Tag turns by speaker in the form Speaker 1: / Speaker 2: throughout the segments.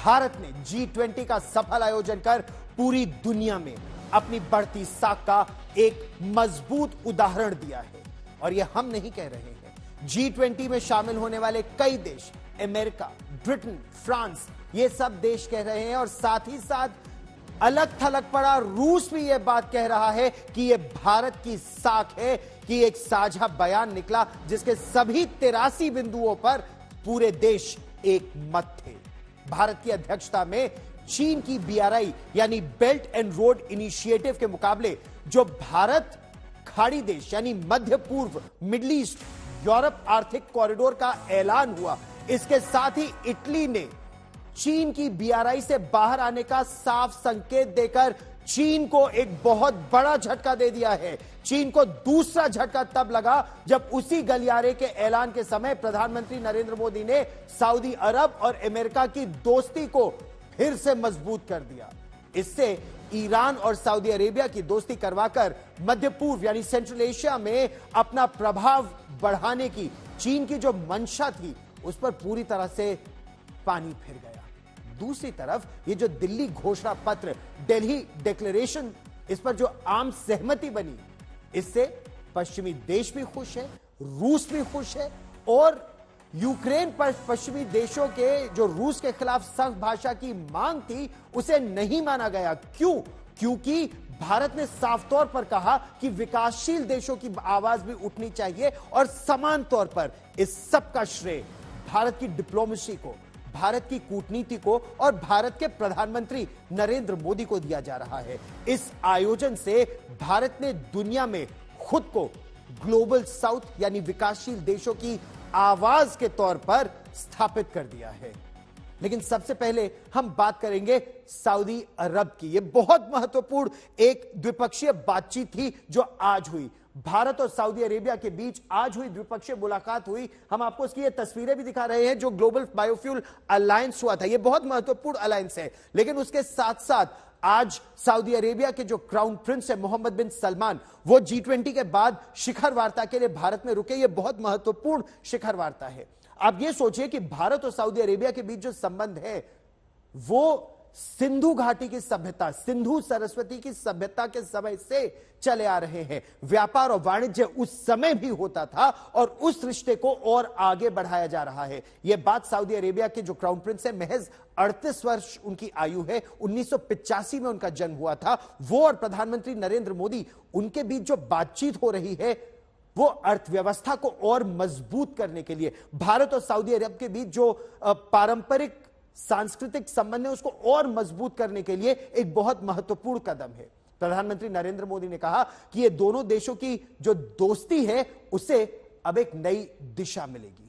Speaker 1: भारत ने G20 का सफल आयोजन कर पूरी दुनिया में अपनी बढ़ती साख का एक मजबूत उदाहरण दिया है। और यह हम नहीं कह रहे हैं, G20 में शामिल होने वाले कई देश, अमेरिका, ब्रिटेन, फ्रांस, ये सब देश कह रहे हैं। और साथ ही साथ अलग थलग पड़ा रूस भी यह बात कह रहा है कि यह भारत की साख है, कि एक साझा बयान निकला जिसके सभी 83 बिंदुओं पर पूरे देश एक मत थे। भारत की अध्यक्षता में चीन की BRI यानी बेल्ट एंड रोड इनिशिएटिव के मुकाबले जो भारत खाड़ी देश यानी मध्य पूर्व, मिडिल ईस्ट, यूरोप आर्थिक कॉरिडोर का ऐलान हुआ, इसके साथ ही इटली ने चीन की BRI से बाहर आने का साफ संकेत देकर चीन को एक बहुत बड़ा झटका दे दिया है। चीन को दूसरा झटका तब लगा जब उसी गलियारे के ऐलान के समय प्रधानमंत्री नरेंद्र मोदी ने सऊदी अरब और अमेरिका की दोस्ती को फिर से मजबूत कर दिया। इससे ईरान और सऊदी अरेबिया की दोस्ती करवाकर मध्य पूर्व यानी सेंट्रल एशिया में अपना प्रभाव बढ़ाने की चीन की जो मंशा थी, उस पर पूरी तरह से पानी फिर गया। दूसरी तरफ ये जो दिल्ली घोषणा पत्र, दिल्ली डिक्लेरेशन, इस पर जो आम सहमति बनी, इससे पश्चिमी देश भी खुश है, रूस भी खुश है। और यूक्रेन पर पश्चिमी देशों के जो रूस के खिलाफ सख्त भाषा की मांग थी, उसे नहीं माना गया। क्यों? क्योंकि भारत ने साफ तौर पर कहा कि विकासशील देशों की आवाज भी उठनी चाहिए और समान तौर पर इस सब का श्रेय भारत की डिप्लोमेसी को, भारत की कूटनीति को और भारत के प्रधानमंत्री नरेंद्र मोदी को दिया जा रहा है। इस आयोजन से भारत ने दुनिया में खुद को ग्लोबल साउथ यानी विकासशील देशों की आवाज के तौर पर स्थापित कर दिया है। लेकिन सबसे पहले हम बात करेंगे सऊदी अरब की। यह बहुत महत्वपूर्ण एक द्विपक्षीय बातचीत थी जो आज हुई। भारत और सऊदी अरेबिया के बीच आज हुई द्विपक्षीय मुलाकात हुई। हम आपको इसकी ये तस्वीरें भी दिखा रहे हैं जो ग्लोबल बायोफ्यूल अलायंस हुआ था। यह बहुत महत्वपूर्ण अलायंस है। लेकिन उसके साथ साथ आज सऊदी अरेबिया के जो क्राउन प्रिंस है मोहम्मद बिन सलमान, वो G20 के बाद शिखर वार्ता के लिए भारत में रुके। यह बहुत महत्वपूर्ण शिखर वार्ता है। आप ये सोचिए कि भारत और सऊदी अरेबिया के बीच जो संबंध है वो सिंधु घाटी की सभ्यता, सिंधु सरस्वती की सभ्यता के समय से चले आ रहे हैं। व्यापार और वाणिज्य उस समय भी होता था और उस रिश्ते को और आगे बढ़ाया जा रहा है। यह बात सऊदी अरेबिया के जो क्राउन प्रिंस है, महज 38 वर्ष उनकी आयु है, 1985 में उनका जन्म हुआ था। वो और प्रधानमंत्री नरेंद्र मोदी, उनके बीच जो बातचीत हो रही है वो अर्थव्यवस्था को और मजबूत करने के लिए, भारत और सऊदी अरब के बीच जो पारंपरिक सांस्कृतिक संबंध है उसको और मजबूत करने के लिए एक बहुत महत्वपूर्ण कदम है। प्रधानमंत्री नरेंद्र मोदी ने कहा कि ये दोनों देशों की जो दोस्ती है उससे अब एक नई दिशा मिलेगी।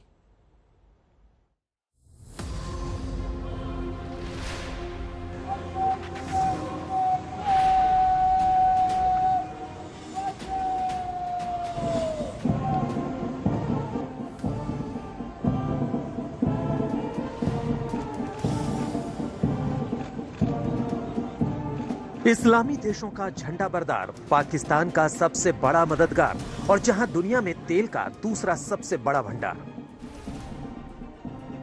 Speaker 2: इस्लामी देशों का झंडा बरदार, पाकिस्तान का सबसे बड़ा मददगार और जहां दुनिया में तेल का दूसरा सबसे बड़ा भंडार।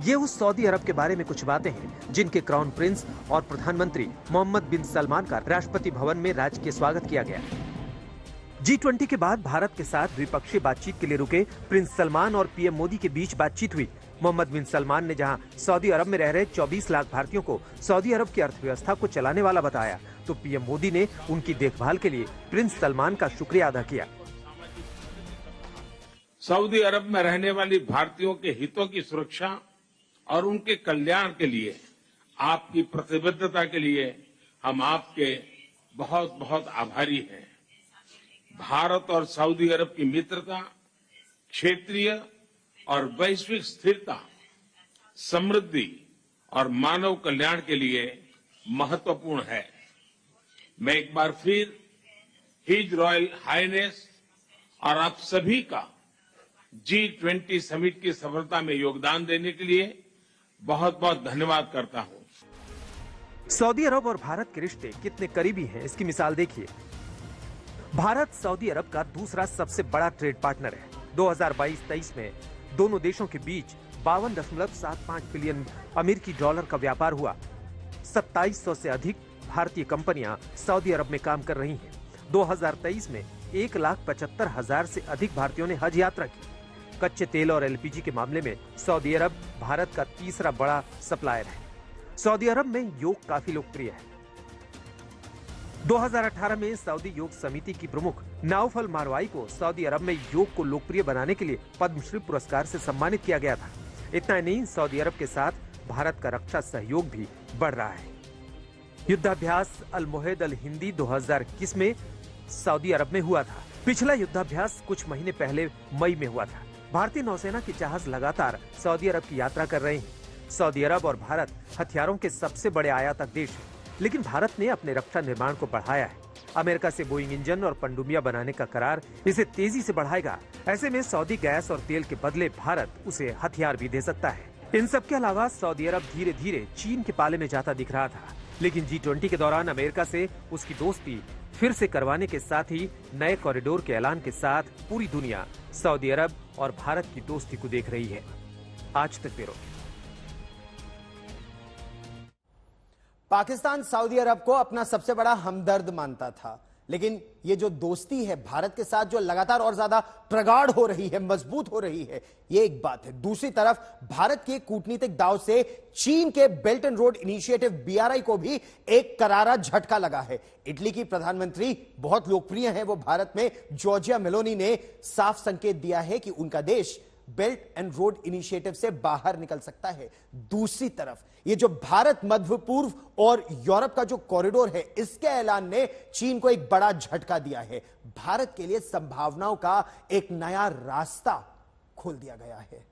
Speaker 2: ये उस सऊदी अरब के बारे में कुछ बातें हैं जिनके क्राउन प्रिंस और प्रधानमंत्री मोहम्मद बिन सलमान का राष्ट्रपति भवन में राजकीय स्वागत किया गया। G20 के बाद भारत के साथ द्विपक्षीय बातचीत के लिए रुके प्रिंस सलमान और PM मोदी के बीच बातचीत हुई। मोहम्मद बिन सलमान ने जहां सऊदी अरब में रह रहे 24 लाख भारतीयों को सऊदी अरब की अर्थव्यवस्था को चलाने वाला बताया, तो PM मोदी ने उनकी देखभाल के लिए प्रिंस सलमान का शुक्रिया अदा किया।
Speaker 3: सऊदी अरब में रहने वाली भारतीयों के हितों की सुरक्षा और उनके कल्याण के लिए आपकी प्रतिबद्धता के लिए हम आपके बहुत बहुत आभारी हैं। भारत और सऊदी अरब की मित्रता क्षेत्रीय और वैश्विक स्थिरता, समृद्धि और मानव कल्याण के लिए महत्वपूर्ण है। मैं एक बार फिर हिज रॉयल हाइनेस और आप सभी का G20 समिट की सफलता में योगदान देने के लिए बहुत बहुत धन्यवाद करता हूं।
Speaker 2: सऊदी अरब और भारत के रिश्ते कितने करीबी हैं, इसकी मिसाल देखिए। भारत सऊदी अरब का दूसरा सबसे बड़ा ट्रेड पार्टनर है। 2022-23 में दोनों देशों के बीच 52.75 बिलियन अमेरिकी डॉलर का व्यापार हुआ। 2700 से अधिक भारतीय कंपनियां सऊदी अरब में काम कर रही हैं। 2023 में 1,75,000 से अधिक भारतीयों ने हज यात्रा की। कच्चे तेल और एलपीजी के मामले में सऊदी अरब भारत का तीसरा बड़ा सप्लायर है। सऊदी अरब में योग काफी लोकप्रिय है। 2018 में सऊदी योग समिति की प्रमुख नाउफल मारवाई को सऊदी अरब में योग को लोकप्रिय बनाने के लिए पद्मश्री पुरस्कार से सम्मानित किया गया था। इतना ही नहीं, सऊदी अरब के साथ भारत का रक्षा सहयोग भी बढ़ रहा है। युद्धाभ्यास अल मोहेद अल हिंदी 2021 में सऊदी अरब में हुआ था। पिछला युद्धाभ्यास कुछ महीने पहले मई में हुआ था। भारतीय नौसेना के जहाज लगातार सऊदी अरब की यात्रा कर रहे हैं। सऊदी अरब और भारत हथियारों के सबसे बड़े आयातक देश हैं, लेकिन भारत ने अपने रक्षा निर्माण को बढ़ाया है। अमेरिका से बोइंग इंजन और पनडुब्बियां बनाने का करार इसे तेजी से बढ़ाएगा। ऐसे में सऊदी गैस और तेल के बदले भारत उसे हथियार भी दे सकता है। इन सब के अलावा सऊदी अरब धीरे धीरे चीन के पाले में जाता दिख रहा था, लेकिन G20 के दौरान अमेरिका से उसकी दोस्ती फिर से करवाने के साथ ही नए कॉरिडोर के ऐलान के साथ पूरी दुनिया सऊदी अरब और भारत की दोस्ती को देख रही है। आज तक ब्यूरो।
Speaker 1: पाकिस्तान सऊदी अरब को अपना सबसे बड़ा हमदर्द मानता था, लेकिन ये जो दोस्ती है भारत के साथ जो लगातार और ज्यादा प्रगाढ़ हो रही है, मजबूत हो रही है, ये एक बात है। दूसरी तरफ भारत के कूटनीतिक दांव से चीन के belt and road initiative BRI को भी एक करारा झटका लगा है। इटली की प्रधानमंत्री बहुत लोकप्रिय हैं वो भारत में, जॉर्जिया मेलोनी ने साफ संकेत दिया है कि उनका देश बेल्ट एंड रोड इनिशिएटिव से बाहर निकल सकता है। दूसरी तरफ ये जो भारत मध्य पूर्व और यूरोप का जो कॉरिडोर है, इसके ऐलान ने चीन को एक बड़ा झटका दिया है। भारत के लिए संभावनाओं का एक नया रास्ता खोल दिया गया है।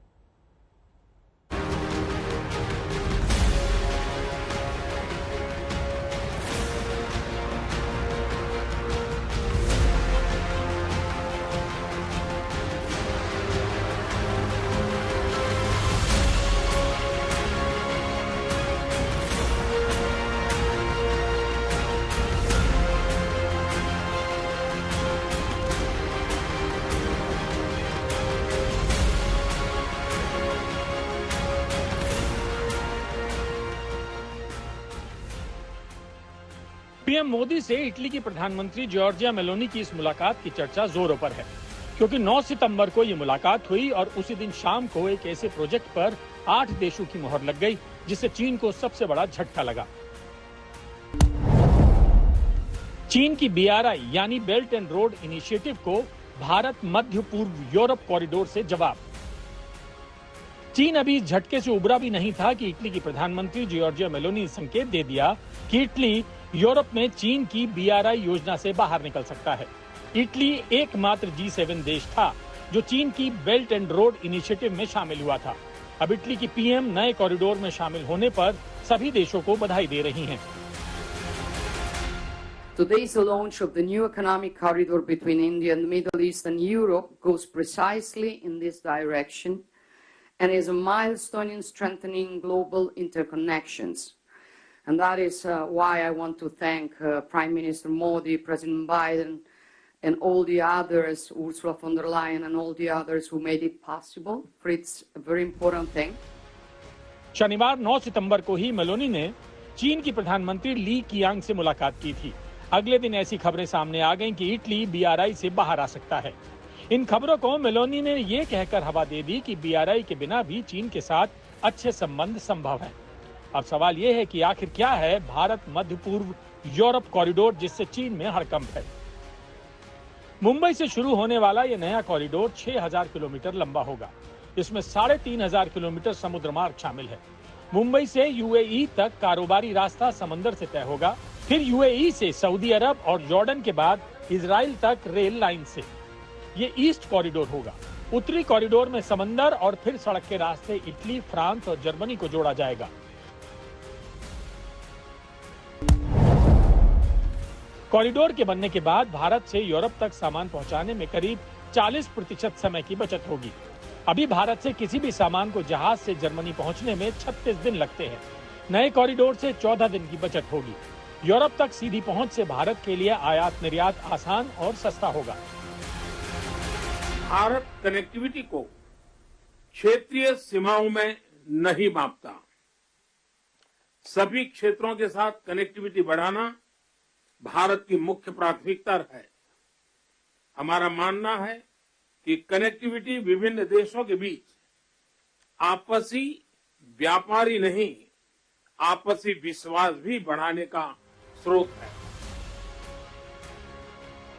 Speaker 4: पीएम मोदी से इटली की प्रधानमंत्री जॉर्जिया मेलोनी की इस मुलाकात की चर्चा जोरों पर है, क्योंकि 9 सितंबर को ये मुलाकात हुई और उसी दिन शाम को एक ऐसे प्रोजेक्ट पर 8 देशों की मोहर लग गई जिससे चीन को सबसे बड़ा झटका लगा। चीन की BRI यानी बेल्ट एंड रोड इनिशिएटिव को भारत मध्य पूर्व यूरोप कॉरिडोर से जवाब। चीन अभी इस झटके से उबरा भी नहीं था कि इटली की प्रधानमंत्री जॉर्जिया मेलोनी ने संकेत दे दिया कि इटली यूरोप में चीन की BRI योजना से बाहर निकल सकता है। इटली एकमात्र G7 देश था जो चीन की बेल्ट एंड रोड इनिशिएटिव में शामिल हुआ था। अब इटली की PM नए कॉरिडोर में शामिल होने पर सभी देशों को बधाई दे रही हैं।
Speaker 5: Today's launch of the new economic corridor between India and the Middle East and Europe goes precisely in this direction and is a milestone in strengthening global interconnections. And that is why I want to thank Prime Minister Modi, President Biden, and all the others, Ursula von der Leyen and all the others who made it possible, for it's a very important thing.
Speaker 4: शनिवार 9 सितंबर को ही Meloni ने चीन की प्रधानमंत्री ली कियांग से मुलाकात की थी। अगले दिन ऐसी खबरें सामने आ गईं कि इटली BRI से बाहर आ सकता है। इन खबरों को मेलोनी ने ये कहकर हवा दे दी कि BRI के बिना भी चीन के साथ अच्छे संबंध संभव हैं। अब सवाल ये है कि आखिर क्या है भारत मध्य पूर्व यूरोप कॉरिडोर जिससे चीन में हड़कंप है। मुंबई से शुरू होने वाला ये नया कॉरिडोर 6000 किलोमीटर लंबा होगा। इसमें 3500 किलोमीटर समुद्र मार्ग शामिल है। मुंबई से UAE तक कारोबारी रास्ता समंदर से तय होगा, फिर UAE से सऊदी अरब और जॉर्डन के बाद इजराइल तक रेल लाइन से। ये ईस्ट कॉरिडोर होगा। उत्तरी कॉरिडोर में समंदर और फिर सड़क के रास्ते इटली, फ्रांस और जर्मनी को जोड़ा जाएगा। कॉरिडोर के बनने के बाद भारत से यूरोप तक सामान पहुंचाने में करीब 40% समय की बचत होगी। अभी भारत से किसी भी सामान को जहाज से जर्मनी पहुंचने में 36 दिन लगते हैं। नए कॉरिडोर से 14 दिन की बचत होगी। यूरोप तक सीधी पहुंच से भारत के लिए आयात निर्यात आसान और सस्ता होगा।
Speaker 3: भारत कनेक्टिविटी को क्षेत्रीय सीमाओं में नहीं मापता, सभी क्षेत्रों के साथ कनेक्टिविटी बढ़ाना भारत की मुख्य प्राथमिकता है। हमारा मानना है कि कनेक्टिविटी विभिन्न देशों के बीच आपसी व्यापार ही नहीं, आपसी विश्वास भी बढ़ाने का स्रोत है।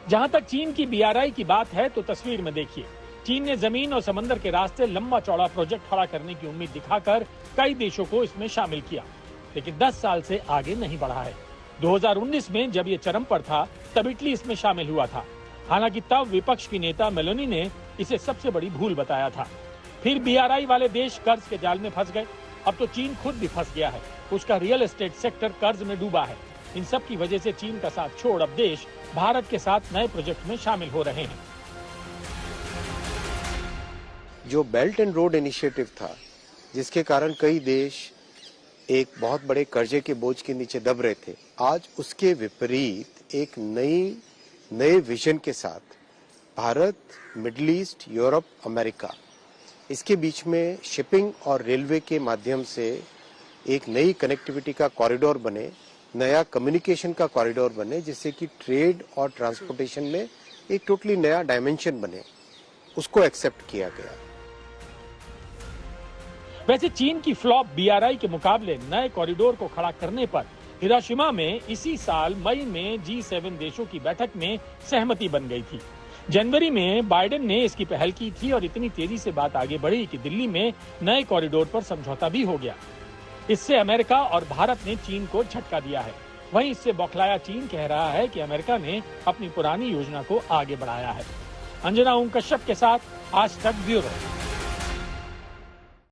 Speaker 4: जहां तक चीन की बीआरआई की बात है तो तस्वीर में देखिए, चीन ने जमीन और समंदर के रास्ते लंबा चौड़ा प्रोजेक्ट खड़ा करने की उम्मीद दिखाकर कई देशों को इसमें शामिल किया, लेकिन 10 साल से आगे नहीं बढ़ा है। 2019 में जब ये चरम पर था तब इटली इसमें शामिल हुआ था। हालांकि तब विपक्ष की नेता मेलोनी ने इसे सबसे बड़ी भूल बताया था। फिर बीआरआई वाले देश कर्ज के जाल में फंस गए। अब तो चीन खुद भी फंस गया है। उसका रियल एस्टेट सेक्टर कर्ज में डूबा है। इन सब की वजह से चीन का साथ छोड़ अब देश भारत के साथ नए प्रोजेक्ट में शामिल हो रहे हैं।
Speaker 6: जो बेल्ट एंड रोड इनिशिएटिव था, जिसके कारण कई देश एक बहुत बड़े कर्जे के बोझ के नीचे दब रहे थे, आज उसके विपरीत एक नए विजन के साथ Bharat, middle east, Europe, America, इसके बीच में शिपिंग और रेलवे के माध्यम से एक नई कनेक्टिविटी का कॉरिडोर बने, नया कम्युनिकेशन का कॉरिडोर बने, जिससे कि ट्रेड और ट्रांसपोर्टेशन में एक टोटली नया डायमेंशन बने, उसको एक्सेप्ट किया गया।
Speaker 4: वैसे चीन की फ्लॉप बीआरआई के मुकाबले नए कॉरिडोर को खड़ा करने पर हिरोशिमा में इसी साल मई में G7 देशों की बैठक में सहमति बन गई थी। जनवरी में बाइडेन ने इसकी पहल की थी और इतनी तेजी से बात आगे बढ़ी कि दिल्ली में नए कॉरिडोर पर समझौता भी हो गया। इससे अमेरिका और भारत ने चीन को झटका दिया है। वहीं इससे बौखलाया चीन कह रहा है कि अमेरिका ने अपनी पुरानी योजना को आगे बढ़ाया है। अंजना ओम कश्यप के साथ आज तक ब्यूरो।